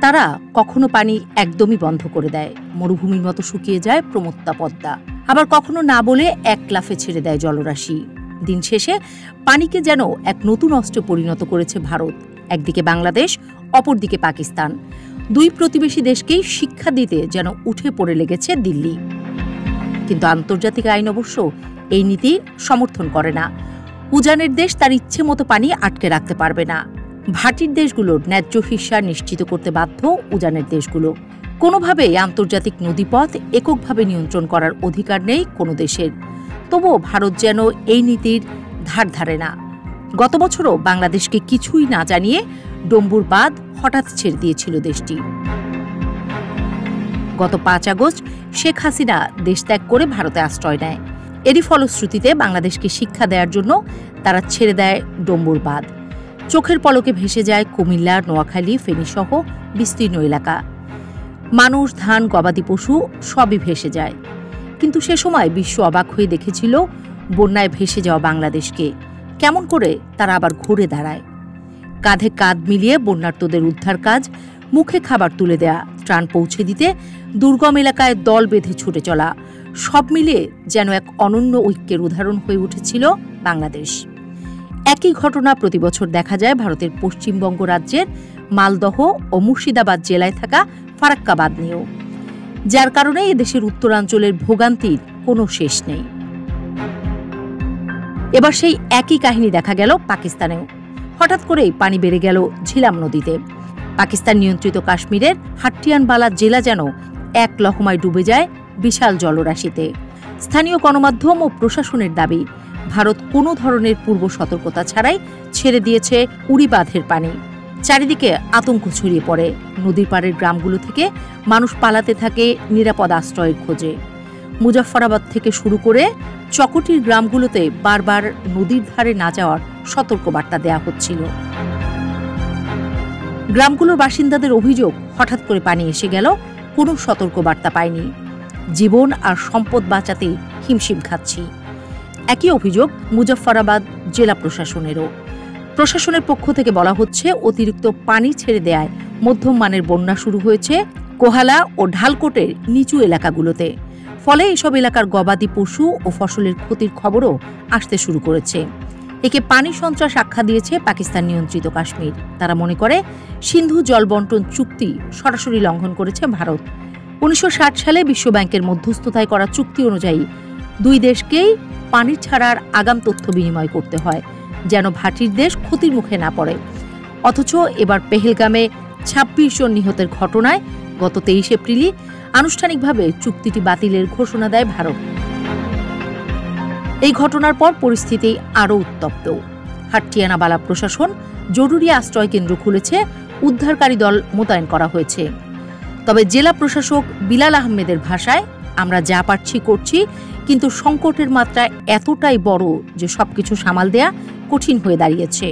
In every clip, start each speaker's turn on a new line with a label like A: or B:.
A: তারা কখনো পানি একদমই বন্ধ করে দেয়, মরুভূমির মতো শুকিয়ে যায় প্রমত্তা পদ্মা, আবার কখনো না বলে এক লাফে ছেড়ে দেয় জলরাশি। দিন শেষে পানিকে যেন এক নতুন অস্ত্রে পরিণত করেছে ভারত। একদিকে বাংলাদেশ, অপরদিকে পাকিস্তান। দুই প্রতিবেশী দেশকেই শিক্ষা দিতে যেন উঠে পড়ে লেগেছে দিল্লি। কিন্তু আন্তর্জাতিক আইন অবশ্য এই নীতি সমর্থন করে না। উজানের দেশ তার ইচ্ছে মতো পানি আটকে রাখতে পারবে না। ভাটির দেশগুলোর ন্যায্য হিস্যা নিশ্চিত করতে বাধ্য উজানের দেশগুলো। কোনোভাবেই আন্তর্জাতিক নদীপথ এককভাবে নিয়ন্ত্রণ করার অধিকার নেই কোনো দেশের। তবুও ভারত যেন এই নীতির ধার ধারে না। গত বছরও বাংলাদেশকে কিছুই না জানিয়ে ডম্বুর বাঁধ হঠাৎ ছেড়ে দিয়েছিল দেশটি। গত 5 আগস্ট শেখ হাসিনা দেশ ত্যাগ করে ভারতে আশ্রয় নেয়। এরই ফলশ্রুতিতে বাংলাদেশকে শিক্ষা দেওয়ার জন্য তারা ছেড়ে দেয় ডম্বুর বাঁধ। চোখের পলকে ভেসে যায় কুমিল্লা, নোয়াখালী, ফেনীসহ বিস্তীর্ণ এলাকা। মানুষ, ধান, গবাদি পশু সবই ভেসে যায়। কিন্তু সে সময় বিশ্ব অবাক হয়ে দেখেছিল বন্যায় ভেসে যাওয়া বাংলাদেশকে কেমন করে তারা আবার ঘুরে দাঁড়ায়। কাঁধে কাঁধ মিলিয়ে বন্যার্তদের উদ্ধার কাজ, মুখে খাবার তুলে দেয়া, ত্রাণ পৌঁছে দিতে দুর্গম এলাকায় দল বেঁধে ছুটে চলা, সব মিলিয়ে যেন এক অনন্য ঐক্যের উদাহরণ হয়ে উঠেছিল বাংলাদেশ। একই ঘটনা প্রতি বছর দেখা যায় ভারতের পশ্চিমবঙ্গ রাজ্যের মালদহ ও মুর্শিদাবাদ জেলায় থাকা ফারাক্কা বাঁধ নিয়েও, যার কারণে এদেশের উত্তরাঞ্চলের ভোগান্তির কোনো শেষ নেই। এবার সেই একই কাহিনী দেখা গেল পাকিস্তানেও। হঠাৎ করেই পানি বেড়ে গেল ঝিলাম নদীতে। পাকিস্তান নিয়ন্ত্রিত কাশ্মীরের হাট্টিয়ানবালা জেলা যেন এক লহমায় ডুবে যায় বিশাল জলরাশিতে। স্থানীয় গণমাধ্যম ও প্রশাসনের দাবি, ভারত কোনো ধরনের পূর্ব সতর্কতা ছাড়াই ছেড়ে দিয়েছে উড়ি বাঁধের পানি। চারিদিকে আতঙ্ক ছড়িয়ে পড়ে। নদীর পাড়ের গ্রামগুলো থেকে মানুষ পালাতে থাকে নিরাপদ আশ্রয়ের খোঁজে। মুজাফফরাবাদ থেকে শুরু করে চকটির গ্রামগুলোতে বারবার নদীর ধারে না যাওয়ার সতর্কবার্তা দেয়া হচ্ছিল। গ্রামগুলোর বাসিন্দাদের অভিযোগ, হঠাৎ করে পানি এসে গেল, কোনো সতর্কবার্তা পায়নি, জীবন আর সম্পদ বাঁচাতে হিমশিম খাচ্ছি। একই অভিযোগ মুজাফফরাবাদ জেলা প্রশাসনেরও। প্রশাসনের পক্ষ থেকে বলা হচ্ছে, অতিরিক্ত পানি ছেড়ে দেয়ায় মধ্যম মানের বন্যা শুরু হয়েছে কোহালা ও ঢালকোটের নিচু এলাকাগুলোতে। ফলে এসব এলাকার গবাদি পশু ও ফসলের ক্ষতির খবরও আসতে শুরু করেছে। একে পানি সন্ত্রাস আখ্যা দিয়েছে পাকিস্তান নিয়ন্ত্রিত কাশ্মীর। তারা মনে করে সিন্ধু জল বন্টন চুক্তি সরাসরি লঙ্ঘন করেছে ভারত। 1960 সালে বিশ্বব্যাংকের মধ্যস্থতায় করা চুক্তি অনুযায়ী দুই দেশকেই পানি ছাড়ার আগাম তথ্য বিনিময় করতে হয়, যেন ভাটির দেশ ক্ষতির মুখে না পড়ে। অথচ এবার পেহেলগামে 26 জন নিহতের ঘটনায় গত 23 এপ্রিলই আনুষ্ঠানিকভাবে চুক্তিটি বাতিলের ঘোষণা দেয় ভারত। এই ঘটনার পর পরিস্থিতি আরও উত্তপ্ত। হাট্টিয়ানাবালা প্রশাসন জরুরি আশ্রয় কেন্দ্র খুলেছে, উদ্ধারকারী দল মোতায়েন করা হয়েছে। তবে জেলা প্রশাসক বিলাল আহমেদের ভাষায়, আমরা যা পারছি করছি, কিন্তু সংকটের মাত্রা এতটাই বড় যে সবকিছু সামাল দেয়া কঠিন হয়ে দাঁড়িয়েছে।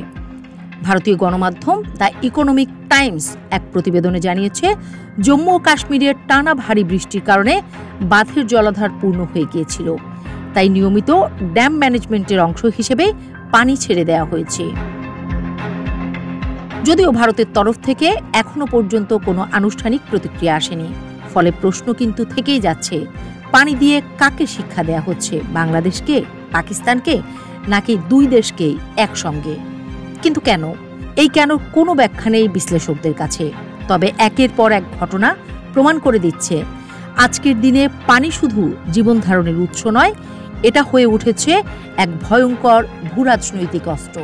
A: ভারতীয় গণমাধ্যম দ্য ইকোনমিক টাইমস এক প্রতিবেদনে জানিয়েছে, জম্মু ও কাশ্মীরের টানা ভারী বৃষ্টির কারণে বাঁধের জলাধার পূর্ণ হয়ে গিয়েছিল। তাই নিয়মিত ড্যাম ম্যানেজমেন্টের অংশ হিসেবে পানি ছেড়ে দেওয়া হয়েছে। যদিও ভারতের তরফ থেকে এখনো পর্যন্ত কোনো আনুষ্ঠানিক প্রতিক্রিয়া আসেনি। ফলে প্রশ্ন কিন্তু থেকেই যাচ্ছে, পানি দিয়ে কাকে শিক্ষা দেয়া হচ্ছে, বাংলাদেশকে, পাকিস্তানকে, নাকি দুই দেশকেই একসঙ্গে? কিন্তু কেন? এই কেন কোনো ব্যাখ্যা নেই বিশ্লেষকদের কাছে। তবে একের পর এক ঘটনা প্রমাণ করে দিচ্ছে, আজকের দিনে পানি শুধু জীবন ধারণের উৎস নয়, এটা হয়ে উঠেছে এক ভয়ঙ্কর ভূরাজনৈতিক অস্ত্র।